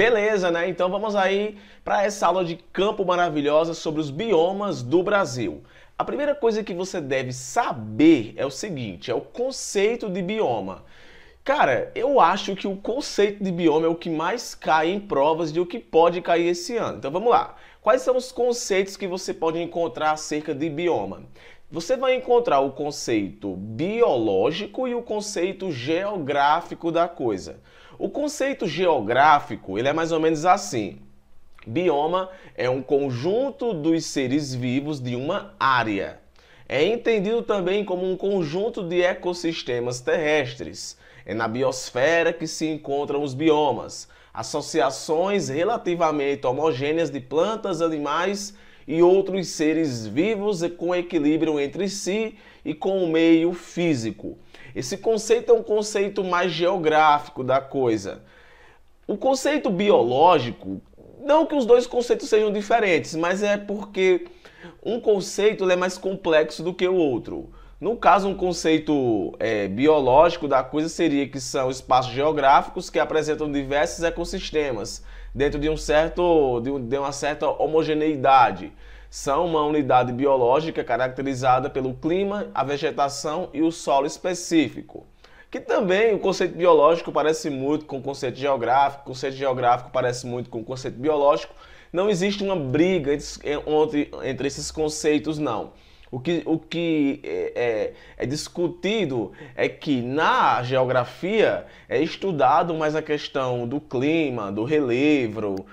Beleza, né? Então vamos aí para essa aula de campo maravilhosa sobre os biomas do Brasil. A primeira coisa que você deve saber é o seguinte, é o conceito de bioma. Cara, eu acho que o conceito de bioma é o que mais cai em provas de o que pode cair esse ano. Então vamos lá. Quais são os conceitos que você pode encontrar acerca de bioma? Você vai encontrar o conceito biológico e o conceito geográfico da coisa. O conceito geográfico, ele é mais ou menos assim. Bioma é um conjunto dos seres vivos de uma área. É entendido também como um conjunto de ecossistemas terrestres. É na biosfera que se encontram os biomas, associações relativamente homogêneas de plantas, animais e outros seres vivos com equilíbrio entre si e com o meio físico. Esse conceito é um conceito mais geográfico da coisa. O conceito biológico, não que os dois conceitos sejam diferentes, mas é porque um conceito é mais complexo do que o outro. No caso, um conceito biológico da coisa seria que são espaços geográficos que apresentam diversos ecossistemas dentro de de uma certa homogeneidade. São uma unidade biológica caracterizada pelo clima, a vegetação e o solo específico. Que também o conceito biológico parece muito com o conceito geográfico parece muito com o conceito biológico. Não existe uma briga entre esses conceitos, não. O que é discutido é que na geografia é estudado mais a questão do clima, do relevo,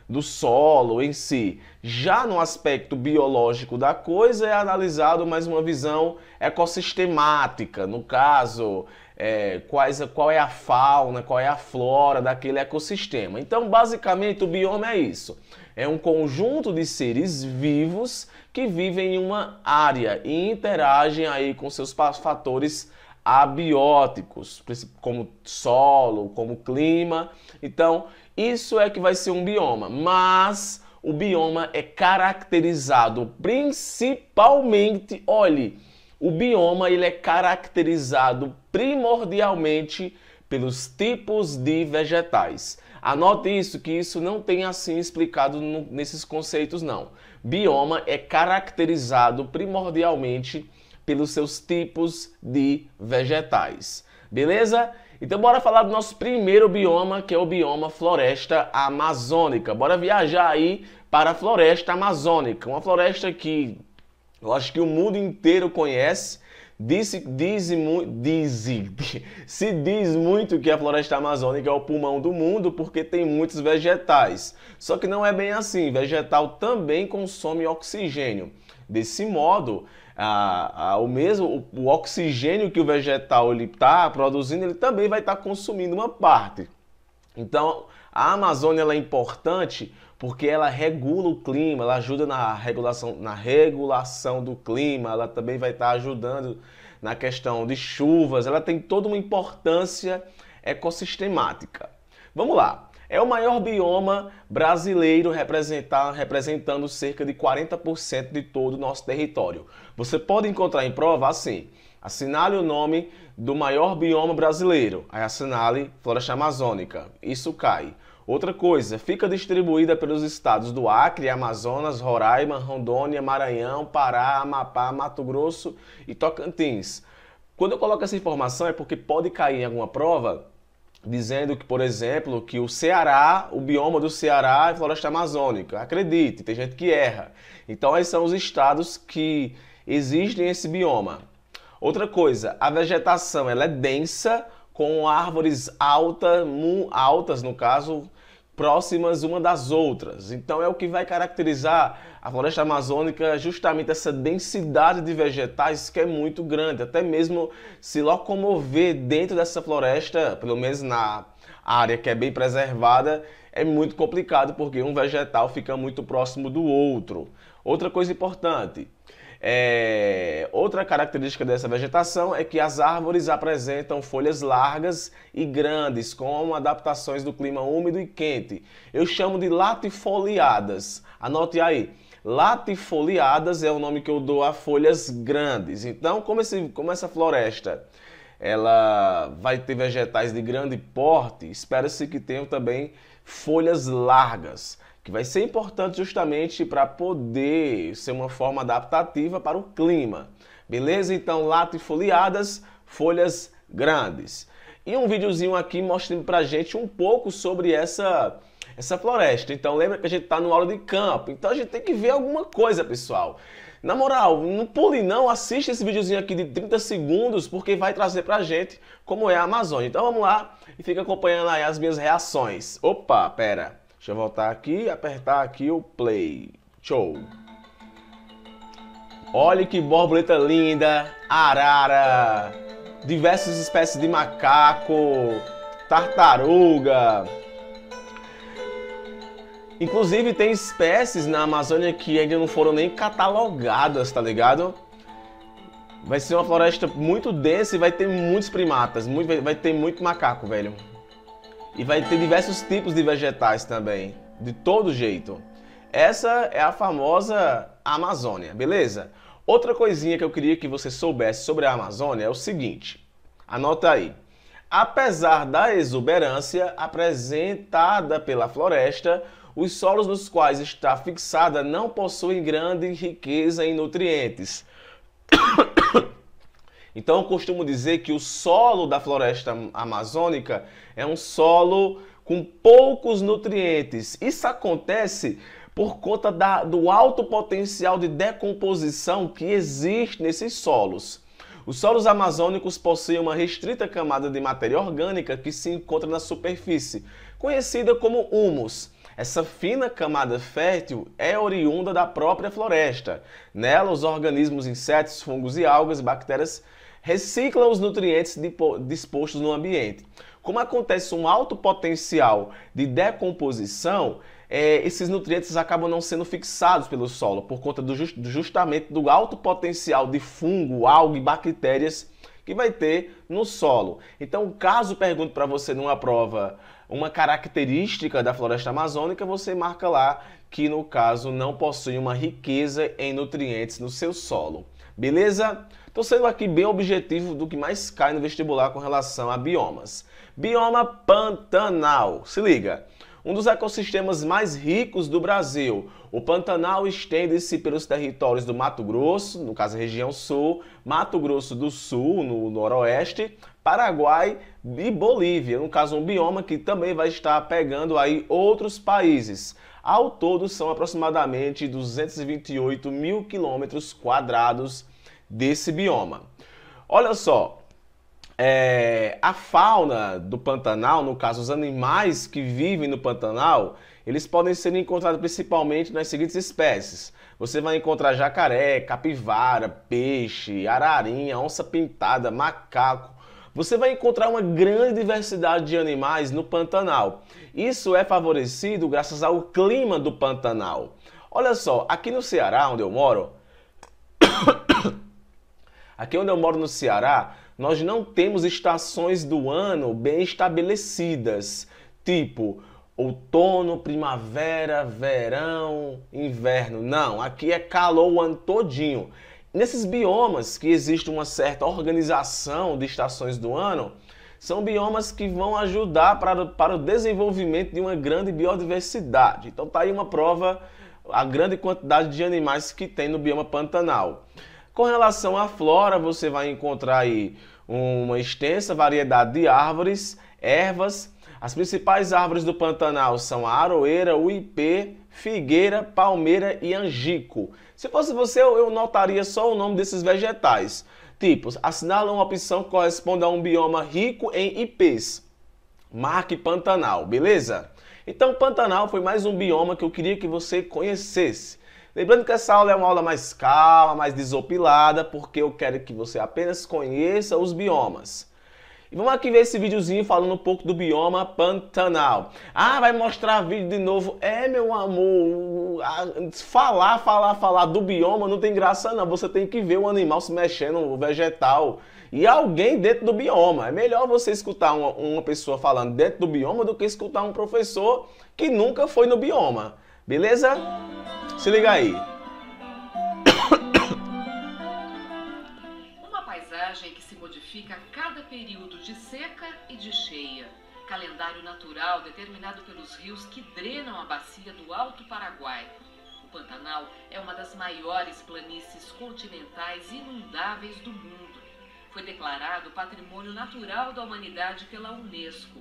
do solo em si. Já no aspecto biológico da coisa é analisado mais uma visão ecossistemática, no caso, qual é a fauna, qual é a flora daquele ecossistema. Então, basicamente, o bioma é isso. É um conjunto de seres vivos que vivem em uma área e interagem aí com seus fatores abióticos, como solo, como clima. Então, isso é que vai ser um bioma, mas o bioma é caracterizado principalmente, olhe, o bioma ele é caracterizado primordialmente pelos tipos de vegetais. Anote isso, que isso não tem assim explicado nesses conceitos não. Bioma é caracterizado primordialmente pelos seus tipos de vegetais. Beleza? Então bora falar do nosso primeiro bioma, que é o bioma floresta amazônica. Bora viajar aí para a floresta amazônica, uma floresta que eu acho que o mundo inteiro conhece. Se diz muito que a floresta amazônica é o pulmão do mundo porque tem muitos vegetais. Só que não é bem assim, vegetal também consome oxigênio. Desse modo, o oxigênio que o vegetal está produzindo, ele também vai estar consumindo uma parte. Então, a Amazônia ela é importante porque ela regula o clima, ela ajuda na regulação do clima, ela também vai estar ajudando na questão de chuvas, ela tem toda uma importância ecossistemática. Vamos lá. É o maior bioma brasileiro representando cerca de 40% de todo o nosso território. Você pode encontrar em prova assim, assinale o nome do maior bioma brasileiro, aí assinale Floresta Amazônica, isso cai. Outra coisa, fica distribuída pelos estados do Acre, Amazonas, Roraima, Rondônia, Maranhão, Pará, Amapá, Mato Grosso e Tocantins. Quando eu coloco essa informação é porque pode cair em alguma prova dizendo que, por exemplo, que o Ceará, o bioma do Ceará é floresta amazônica. Acredite, tem gente que erra. Então, esses são os estados que existem esse bioma. Outra coisa, a vegetação ela é densa, com árvores altas, no caso, próximas uma das outras. Então, é o que vai caracterizar a floresta amazônica, justamente essa densidade de vegetais que é muito grande. Até mesmo se locomover dentro dessa floresta, pelo menos na área que é bem preservada, é muito complicado porque um vegetal fica muito próximo do outro. Outra coisa importante, outra característica dessa vegetação é que as árvores apresentam folhas largas e grandes, com adaptações do clima úmido e quente. Eu chamo de latifoliadas. Anote aí. Latifoliadas é o nome que eu dou a folhas grandes. Então, como essa floresta ela vai ter vegetais de grande porte, espera-se que tenham também folhas largas, que vai ser importante justamente para poder ser uma forma adaptativa para o clima. Beleza? Então, latifoliadas, folhas grandes. E um videozinho aqui mostrando pra gente um pouco sobre essa floresta. Então, lembra que a gente tá no aula de campo. Então, a gente tem que ver alguma coisa, pessoal. Na moral, não pule não, assiste esse videozinho aqui de 30 segundos, porque vai trazer pra gente como é a Amazônia. Então, vamos lá e fica acompanhando aí as minhas reações. Opa, pera. Deixa eu voltar aqui e apertar aqui o play. Show! Olha que borboleta linda, arara, diversas espécies de macaco, tartaruga. Inclusive tem espécies na Amazônia que ainda não foram nem catalogadas, tá ligado? Vai ser uma floresta muito densa e vai ter muitos primatas, vai ter muito macaco, velho. E vai ter diversos tipos de vegetais também, de todo jeito. Essa é a famosa Amazônia, beleza? Outra coisinha que eu queria que você soubesse sobre a Amazônia é o seguinte, anota aí. Apesar da exuberância apresentada pela floresta, os solos nos quais está fixada não possuem grande riqueza em nutrientes. Então eu costumo dizer que o solo da floresta amazônica é um solo com poucos nutrientes. Isso acontece por conta do alto potencial de decomposição que existe nesses solos. Os solos amazônicos possuem uma restrita camada de matéria orgânica que se encontra na superfície, conhecida como humus. Essa fina camada fértil é oriunda da própria floresta. Nela, os organismos, insetos, fungos e algas, bactérias, reciclam os nutrientes dispostos no ambiente. Como acontece um alto potencial de decomposição, esses nutrientes acabam não sendo fixados pelo solo, por conta justamente do alto potencial de fungo, alga e bactérias que vai ter no solo. Então, caso pergunte para você numa prova uma característica da floresta amazônica, você marca lá que, no caso, não possui uma riqueza em nutrientes no seu solo. Beleza? Estou sendo aqui bem objetivo do que mais cai no vestibular com relação a biomas. Bioma Pantanal. Se liga. Um dos ecossistemas mais ricos do Brasil. O Pantanal estende-se pelos territórios do Mato Grosso, no caso a região sul, Mato Grosso do Sul, no noroeste, Paraguai e Bolívia, no caso um bioma que também vai estar pegando aí outros países. Ao todo são aproximadamente 228 mil quilômetros quadrados desse bioma. Olha só. A fauna do Pantanal, no caso os animais que vivem no Pantanal, eles podem ser encontrados principalmente nas seguintes espécies. Você vai encontrar jacaré, capivara, peixe, ararinha, onça-pintada, macaco. Você vai encontrar uma grande diversidade de animais no Pantanal. Isso é favorecido graças ao clima do Pantanal. Olha só, aqui no Ceará, onde eu moro, no Ceará, nós não temos estações do ano bem estabelecidas, tipo outono, primavera, verão, inverno. Não, aqui é calor o ano todinho. Nesses biomas que existe uma certa organização de estações do ano, são biomas que vão ajudar para o desenvolvimento de uma grande biodiversidade. Então tá aí uma prova, a grande quantidade de animais que tem no bioma Pantanal. Com relação à flora, você vai encontrar aí uma extensa variedade de árvores, ervas. As principais árvores do Pantanal são a aroeira, o ipê, figueira, palmeira e angico. Se fosse você, eu notaria só o nome desses vegetais. Tipo, assinala uma opção que corresponde a um bioma rico em ipês. Marque Pantanal, beleza? Então, Pantanal foi mais um bioma que eu queria que você conhecesse. Lembrando que essa aula é uma aula mais calma, mais desopilada, porque eu quero que você apenas conheça os biomas. E vamos aqui ver esse videozinho falando um pouco do bioma Pantanal. Ah, vai mostrar vídeo de novo. Meu amor, falar do bioma não tem graça não. Você tem que ver o animal se mexendo, o vegetal, e alguém dentro do bioma. É melhor você escutar uma pessoa falando dentro do bioma do que escutar um professor que nunca foi no bioma. Beleza? Se liga aí. Uma paisagem que se modifica a cada período de seca e de cheia. Calendário natural determinado pelos rios que drenam a bacia do Alto Paraguai. O Pantanal é uma das maiores planícies continentais inundáveis do mundo. Foi declarado Patrimônio Natural da Humanidade pela Unesco.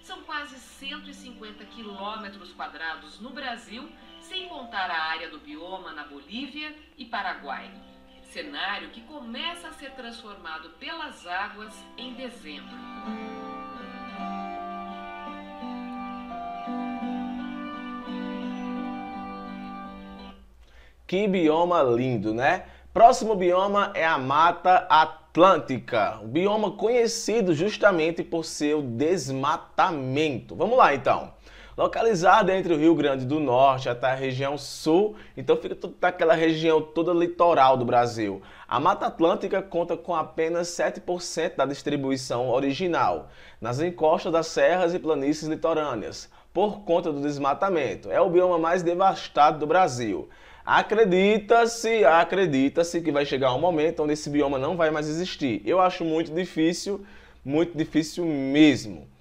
São quase 150 quilômetros quadrados no Brasil, sem contar a área do bioma na Bolívia e Paraguai. Cenário que começa a ser transformado pelas águas em dezembro. Que bioma lindo, né? Próximo bioma é a Mata Atlântica, um bioma conhecido justamente por seu desmatamento. Vamos lá então. Localizado entre o Rio Grande do Norte até a região sul, então fica naquela região toda litoral do Brasil. A Mata Atlântica conta com apenas 7% da distribuição original, nas encostas das serras e planícies litorâneas, por conta do desmatamento. É o bioma mais devastado do Brasil. Acredita-se que vai chegar um momento onde esse bioma não vai mais existir. Eu acho muito difícil mesmo.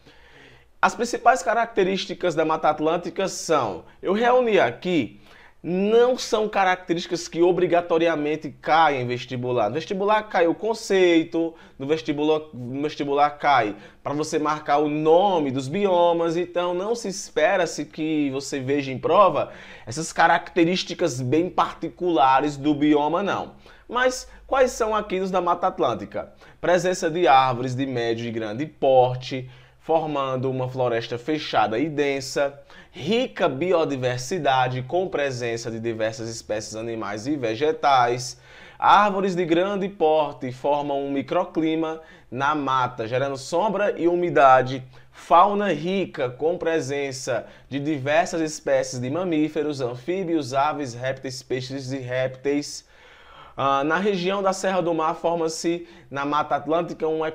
As principais características da Mata Atlântica são, eu reuni aqui, não são características que obrigatoriamente caem em vestibular. No vestibular cai o conceito, no vestibular cai para você marcar o nome dos biomas, então não se espera-se que você veja em prova essas características bem particulares do bioma, não. Mas quais são aqui os da Mata Atlântica? Presença de árvores de médio e grande porte, formando uma floresta fechada e densa, rica biodiversidade com presença de diversas espécies animais e vegetais. Árvores de grande porte formam um microclima na mata, gerando sombra e umidade. Fauna rica com presença de diversas espécies de mamíferos, anfíbios, aves, répteis, peixes e répteis. Na região da Serra do Mar forma-se na Mata Atlântica uma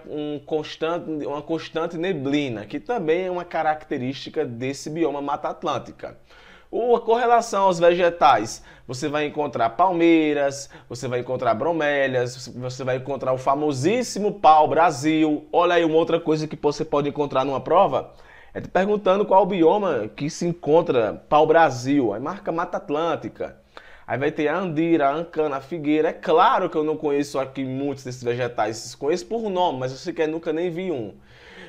constante neblina, que também é uma característica desse bioma Mata Atlântica. Com relação aos vegetais, você vai encontrar palmeiras, você vai encontrar bromélias, você vai encontrar o famosíssimo pau-brasil. Olha aí uma outra coisa que você pode encontrar numa prova, é te perguntando qual o bioma que se encontra pau-brasil, aí marca Mata Atlântica. Aí vai ter a andira, a ancana, a figueira. É claro que eu não conheço aqui muitos desses vegetais, conheço por nome, mas eu sequer nunca nem vi um.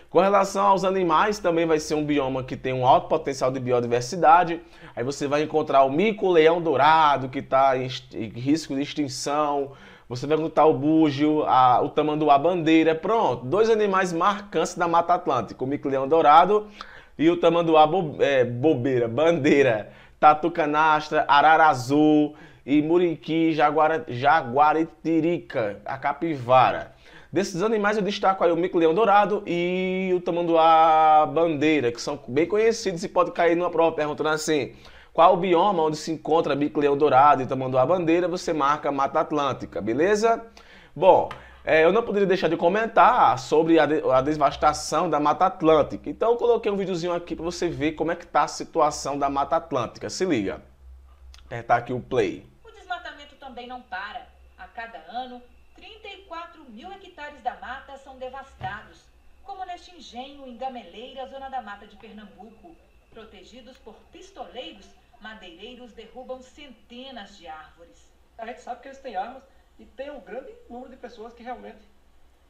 Com relação aos animais, também vai ser um bioma que tem um alto potencial de biodiversidade. Aí você vai encontrar o mico-leão dourado, que está em risco de extinção. Você vai encontrar o búgio, o tamanduá-bandeira. Pronto, dois animais marcantes da Mata Atlântica, o mico-leão dourado e o tamanduá-bandeira. Tatu canastra, arara azul e muriqui, jaguaretirica, a capivara. Desses animais eu destaco aí o mico-leão dourado e o tamanduá-bandeira, que são bem conhecidos e pode cair numa prova perguntando assim, qual o bioma onde se encontra mico-leão dourado e tamanduá-bandeira, você marca Mata Atlântica, beleza? Bom, eu não poderia deixar de comentar sobre a devastação da Mata Atlântica. Então eu coloquei um videozinho aqui para você ver como é que está a situação da Mata Atlântica. Se liga. Apertar aqui o play. O desmatamento também não para. A cada ano, 34 mil hectares da mata são devastados, como neste engenho em Gameleira, zona da mata de Pernambuco. Protegidos por pistoleiros, madeireiros derrubam centenas de árvores. A gente sabe que eles têm armas e tem um grande número de pessoas que realmente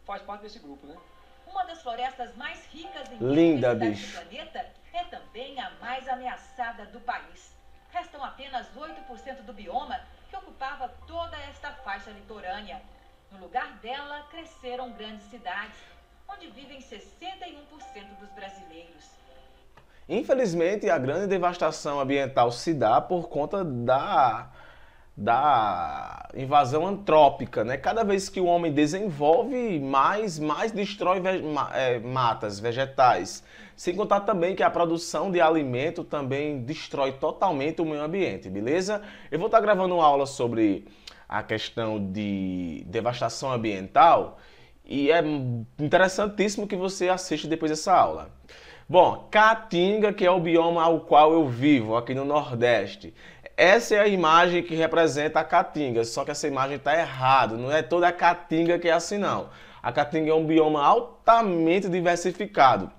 faz parte desse grupo, né? Uma das florestas mais ricas em linda, biodiversidade do planeta é também a mais ameaçada do país. Restam apenas 8% do bioma que ocupava toda esta faixa litorânea. No lugar dela, cresceram grandes cidades, onde vivem 61% dos brasileiros. Infelizmente, a grande devastação ambiental se dá por conta da invasão antrópica, né? Cada vez que o homem desenvolve, mais destrói matas, vegetais. Sem contar também que a produção de alimento também destrói totalmente o meio ambiente, beleza? Eu vou estar gravando uma aula sobre a questão de devastação ambiental e é interessantíssimo que você assista depois dessa aula. Bom, Caatinga, que é o bioma ao qual eu vivo, aqui no Nordeste. Essa é a imagem que representa a Caatinga, só que essa imagem está errada, não é toda a Caatinga que é assim não. A Caatinga é um bioma altamente diversificado.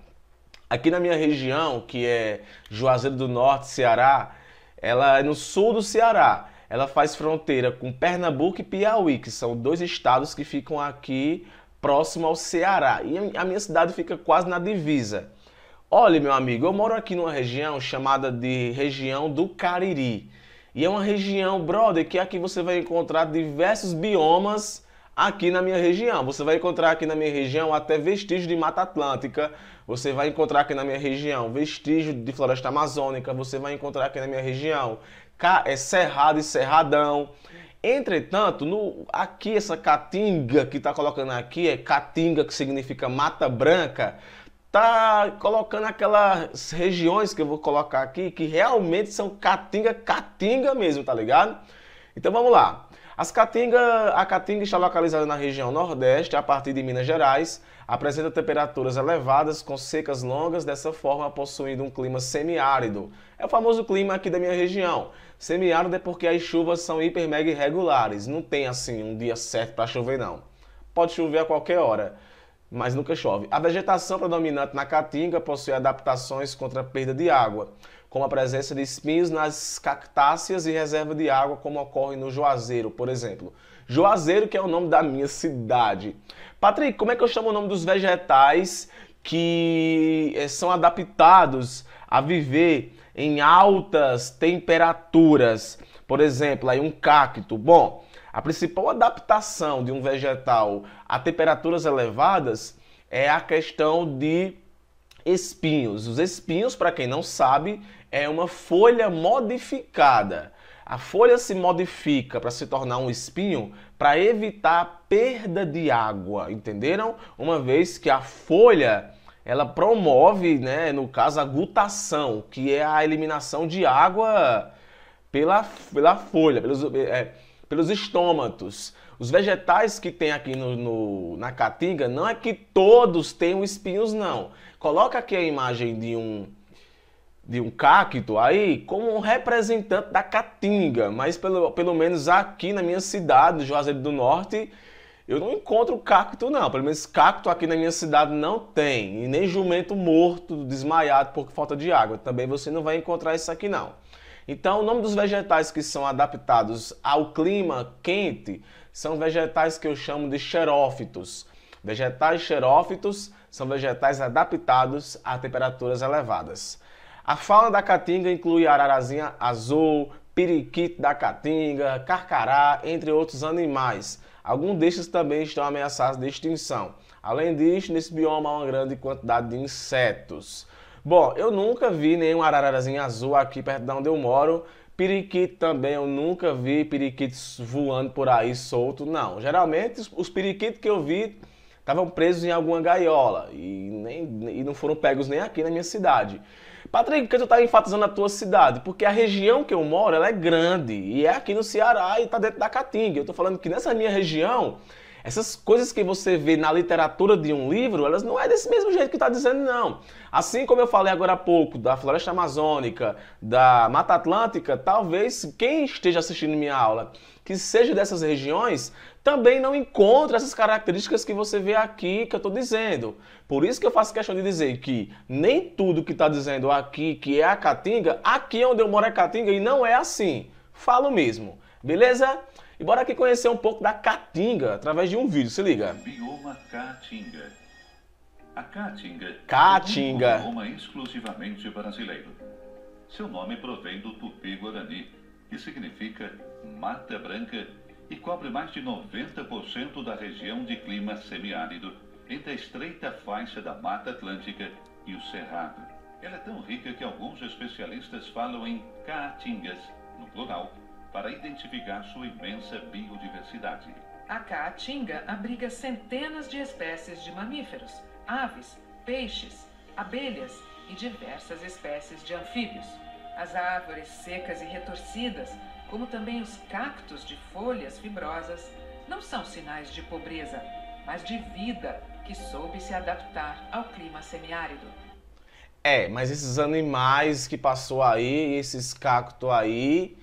Aqui na minha região, que é Juazeiro do Norte, Ceará, ela é no sul do Ceará. Ela faz fronteira com Pernambuco e Piauí, que são dois estados que ficam aqui próximo ao Ceará. E a minha cidade fica quase na divisa. Olha, meu amigo, eu moro aqui numa região chamada de região do Cariri. E é uma região, brother, que aqui você vai encontrar diversos biomas aqui na minha região. Você vai encontrar aqui na minha região até vestígios de Mata Atlântica. Você vai encontrar aqui na minha região vestígios de floresta amazônica. Você vai encontrar aqui na minha região cerrado e cerradão. Entretanto, aqui essa Caatinga que está colocando aqui, é Caatinga, que significa Mata Branca, tá colocando aquelas regiões que eu vou colocar aqui, que realmente são Caatinga mesmo, tá ligado? Então vamos lá. A Caatinga está localizada na região Nordeste, a partir de Minas Gerais, apresenta temperaturas elevadas com secas longas, dessa forma possuindo um clima semiárido. É o famoso clima aqui da minha região. Semiárido é porque as chuvas são hiper mega irregulares, não tem assim um dia certo para chover não. Pode chover a qualquer hora, mas nunca chove. A vegetação predominante na Caatinga possui adaptações contra a perda de água, como a presença de espinhos nas cactáceas e reserva de água, como ocorre no Juazeiro, por exemplo. Juazeiro, que é o nome da minha cidade. Patrick, como é que eu chamo o nome dos vegetais que são adaptados a viver em altas temperaturas? Por exemplo, aí um cacto. Bom, a principal adaptação de um vegetal a temperaturas elevadas é a questão de espinhos. Os espinhos, para quem não sabe, é uma folha modificada. A folha se modifica para se tornar um espinho para evitar a perda de água, entenderam? Uma vez que a folha, ela promove, né, no caso, a gutação, que é a eliminação de água pela folha, pelos estômatos. Os vegetais que tem aqui na Caatinga, não é que todos tenham espinhos, não. Coloca aqui a imagem de um cacto aí como um representante da Caatinga, mas pelo menos aqui na minha cidade, Juazeiro do Norte, eu não encontro cacto não. Pelo menos cacto aqui na minha cidade não tem. E nem jumento morto, desmaiado por falta de água. Também você não vai encontrar isso aqui não. Então, o nome dos vegetais que são adaptados ao clima quente são vegetais que eu chamo de xerófitos. Vegetais xerófitos são vegetais adaptados a temperaturas elevadas. A fauna da Caatinga inclui ararazinha azul, periquito da Caatinga, carcará, entre outros animais. Alguns destes também estão ameaçados de extinção. Além disso, nesse bioma há uma grande quantidade de insetos. Bom, eu nunca vi nenhum ararazinha azul aqui perto de onde eu moro. Periquito também, eu nunca vi periquitos voando por aí solto, não. Geralmente, os periquitos que eu vi estavam presos em alguma gaiola e não foram pegos nem aqui na minha cidade. Patrick, por que tu está enfatizando a tua cidade? Porque a região que eu moro, ela é grande e é aqui no Ceará e está dentro da Caatinga. Eu estou falando que nessa minha região, essas coisas que você vê na literatura de um livro, elas não é desse mesmo jeito que está dizendo, não. Assim como eu falei agora há pouco da floresta amazônica, da Mata Atlântica, talvez quem esteja assistindo minha aula, que seja dessas regiões, também não encontra essas características que você vê aqui, que eu estou dizendo. Por isso que eu faço questão de dizer que nem tudo que está dizendo aqui, que é a Caatinga, aqui onde eu moro é Caatinga e não é assim. Falo mesmo. Beleza? E bora aqui conhecer um pouco da Caatinga através de um vídeo, se liga. Bioma Caatinga. A Caatinga Caatinga. é um bioma exclusivamente brasileiro. Seu nome provém do Tupi-Guarani, que significa Mata Branca e cobre mais de 90% da região de clima semiárido, entre a estreita faixa da Mata Atlântica e o Cerrado. Ela é tão rica que alguns especialistas falam em caatingas, no plural, para identificar sua imensa biodiversidade. A Caatinga abriga centenas de espécies de mamíferos, aves, peixes, abelhas e diversas espécies de anfíbios. As árvores secas e retorcidas, como também os cactos de folhas fibrosas, não são sinais de pobreza, mas de vida que soube se adaptar ao clima semiárido. Mas esses animais que passou aí, esses cactos aí,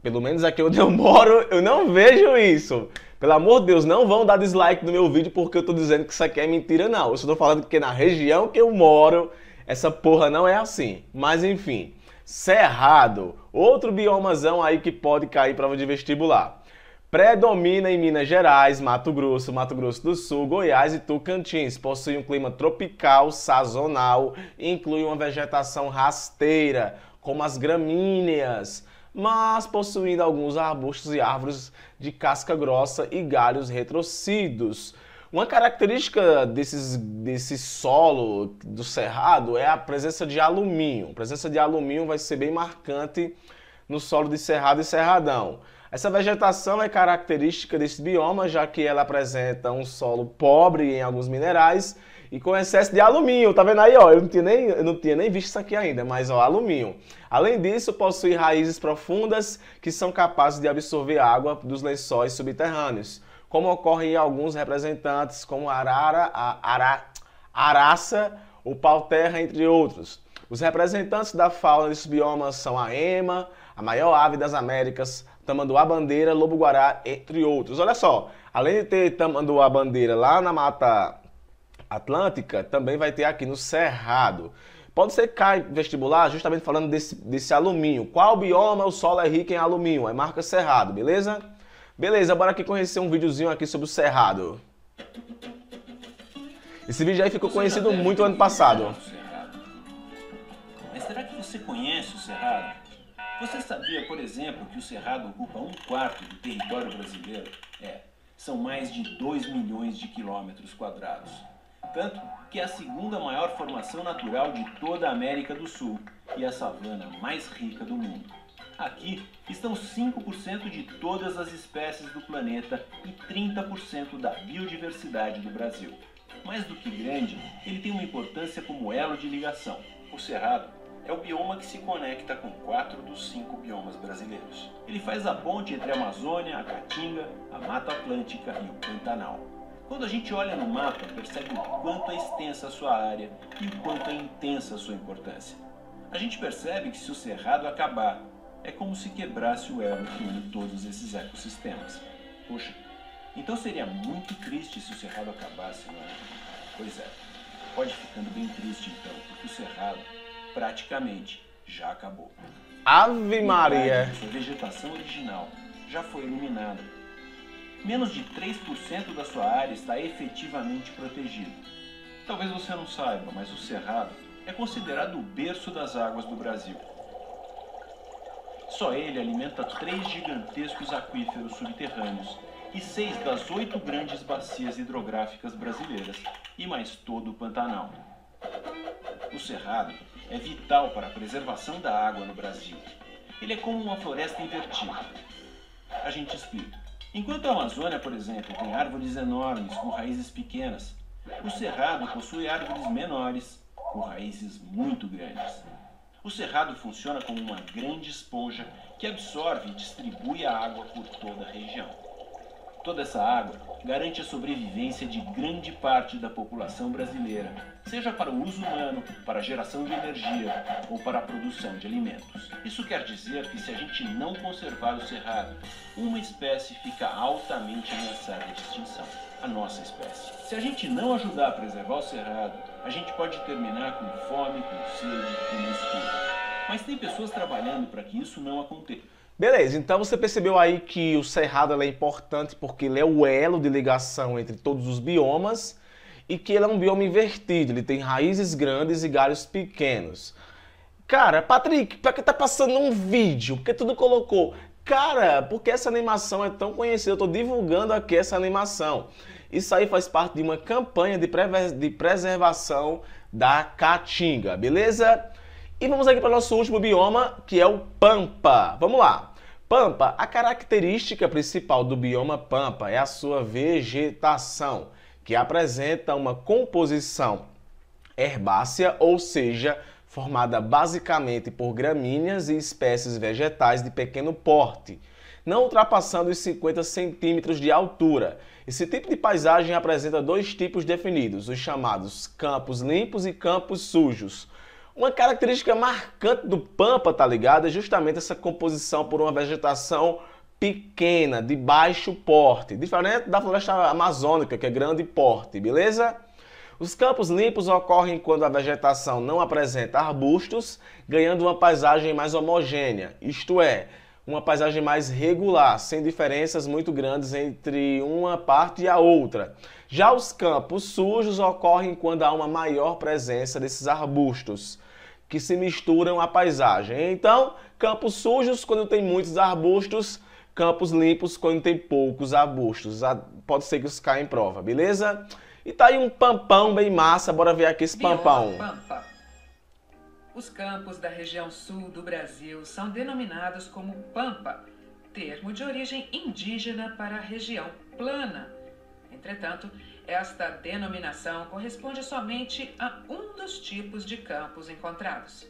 pelo menos aqui onde eu moro, eu não vejo isso. Pelo amor de Deus, não vão dar dislike no meu vídeo porque eu tô dizendo que isso aqui é mentira, não. Eu só tô falando que na região que eu moro, essa porra não é assim. Mas enfim, Cerrado, outro biomazão aí que pode cair prova de vestibular. Predomina em Minas Gerais, Mato Grosso do Sul, Goiás e Tocantins. Possui um clima tropical, sazonal e inclui uma vegetação rasteira, como as gramíneas, mas possuindo alguns arbustos e árvores de casca grossa e galhos retorcidos. Uma característica desse solo do Cerrado é a presença de alumínio. A presença de alumínio vai ser bem marcante no solo de Cerrado e Cerradão. Essa vegetação é característica desse bioma, já que ela apresenta um solo pobre em alguns minerais e com excesso de alumínio. Tá vendo aí, ó? Eu não tinha nem visto isso aqui ainda, mas ó, alumínio. Além disso, possui raízes profundas que são capazes de absorver água dos lençóis subterrâneos, como ocorre em alguns representantes, como a araça, o pau-terra, entre outros. Os representantes da fauna desses biomas são a ema, a maior ave das Américas, tamanduá-bandeira, lobo-guará, entre outros. Olha só, além de ter tamanduá-bandeira lá na Mata Atlântica, também vai ter aqui no Cerrado. Pode ser que caia vestibular justamente falando desse alumínio. Qual bioma o solo é rico em alumínio? É marca Cerrado, beleza? Beleza, bora aqui conhecer um videozinho aqui sobre o Cerrado. Esse vídeo aí ficou conhecido muito ano passado. Mas será que você conhece o Cerrado? Você sabia, por exemplo, que o Cerrado ocupa 1/4 do território brasileiro? São mais de 2 milhões de quilômetros quadrados. Tanto que é a segunda maior formação natural de toda a América do Sul e a savana mais rica do mundo. Aqui estão 5% de todas as espécies do planeta e 30% da biodiversidade do Brasil. Mais do que grande, ele tem uma importância como elo de ligação. O Cerrado é o bioma que se conecta com 4 dos 5 biomas brasileiros. Ele faz a ponte entre a Amazônia, a Caatinga, a Mata Atlântica e o Pantanal. Quando a gente olha no mapa, percebe o quanto é extensa a sua área e o quanto é intensa a sua importância. A gente percebe que se o Cerrado acabar, é como se quebrasse o elo que une todos esses ecossistemas. Poxa, então seria muito triste se o Cerrado acabasse, não é? Pois é, pode ficando bem triste então, porque o Cerrado praticamente já acabou. Ave Maria! Sua vegetação original já foi eliminada. Menos de 3% da sua área está efetivamente protegida. Talvez você não saiba, mas o Cerrado é considerado o berço das águas do Brasil. Só ele alimenta 3 gigantescos aquíferos subterrâneos e 6 das 8 grandes bacias hidrográficas brasileiras e mais todo o Pantanal. O Cerrado é vital para a preservação da água no Brasil. Ele é como uma floresta invertida. A gente explica. Enquanto a Amazônia, por exemplo, tem árvores enormes com raízes pequenas, o Cerrado possui árvores menores com raízes muito grandes. O Cerrado funciona como uma grande esponja que absorve e distribui a água por toda a região. Toda essa água garante a sobrevivência de grande parte da população brasileira, seja para o uso humano, para a geração de energia ou para a produção de alimentos. Isso quer dizer que se a gente não conservar o Cerrado, uma espécie fica altamente ameaçada de extinção, a nossa espécie. Se a gente não ajudar a preservar o Cerrado, a gente pode terminar com fome, com sede e mistura. Mas tem pessoas trabalhando para que isso não aconteça. Beleza, então você percebeu aí que o Cerrado é importante porque ele é o elo de ligação entre todos os biomas e que ele é um bioma invertido, ele tem raízes grandes e galhos pequenos. Cara, Patrick, pra que tá passando um vídeo? Por que tu não colocou? Cara, porque essa animação é tão conhecida, eu tô divulgando aqui essa animação. Isso aí faz parte de uma campanha de preservação da Caatinga, beleza? E vamos aqui para o nosso último bioma, que é o Pampa. Vamos lá. Pampa, a característica principal do bioma Pampa é a sua vegetação, que apresenta uma composição herbácea, ou seja, formada basicamente por gramíneas e espécies vegetais de pequeno porte, não ultrapassando os 50 centímetros de altura. Esse tipo de paisagem apresenta 2 tipos definidos, os chamados campos limpos e campos sujos. Uma característica marcante do Pampa, tá ligado? É justamente essa composição por uma vegetação pequena, de baixo porte, diferente da floresta amazônica, que é grande porte, beleza? Os campos limpos ocorrem quando a vegetação não apresenta arbustos, ganhando uma paisagem mais homogênea, isto é, uma paisagem mais regular, sem diferenças muito grandes entre uma parte e a outra. Já os campos sujos ocorrem quando há uma maior presença desses arbustos, que se misturam à paisagem. Então, campos sujos quando tem muitos arbustos, campos limpos quando tem poucos arbustos. Pode ser que isso caia em prova, beleza? E tá aí um pampão bem massa, bora ver aqui esse pampão. Pampa. Os campos da região sul do Brasil são denominados como pampa, termo de origem indígena para a região plana. Entretanto, esta denominação corresponde somente a um dos tipos de campos encontrados.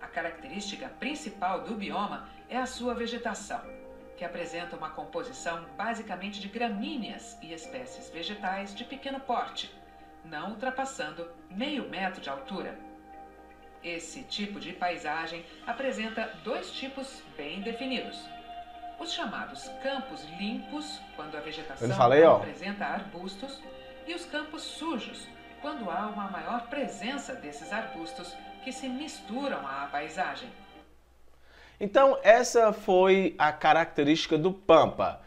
A característica principal do bioma é a sua vegetação, que apresenta uma composição basicamente de gramíneas e espécies vegetais de pequeno porte, não ultrapassando meio metro de altura. Esse tipo de paisagem apresenta dois tipos bem definidos. Os chamados campos limpos, quando a vegetação não apresenta arbustos, e os campos sujos, quando há uma maior presença desses arbustos que se misturam à paisagem. Então, essa foi a característica do pampa.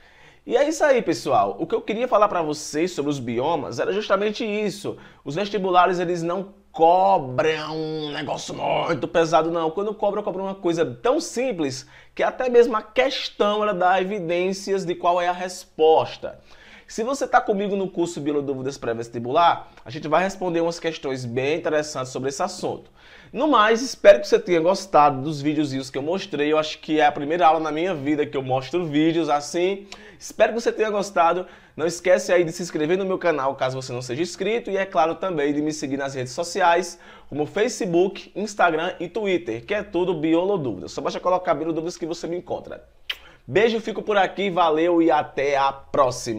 E é isso aí, pessoal. O que eu queria falar para vocês sobre os biomas era justamente isso. Os vestibulares, eles não cobram um negócio muito pesado, não. Quando cobram uma coisa tão simples que até mesmo a questão ela dá evidências de qual é a resposta. Se você está comigo no curso Biolodúvidas Pré-Vestibular, a gente vai responder umas questões bem interessantes sobre esse assunto. No mais, espero que você tenha gostado dos videozinhos que eu mostrei. Eu acho que é a primeira aula na minha vida que eu mostro vídeos assim. Espero que você tenha gostado. Não esquece aí de se inscrever no meu canal caso você não seja inscrito. E é claro também de me seguir nas redes sociais, como Facebook, Instagram e Twitter, que é tudo Biolodúvidas. Só basta colocar Biolodúvidas que você me encontra. Beijo, fico por aqui, valeu e até a próxima.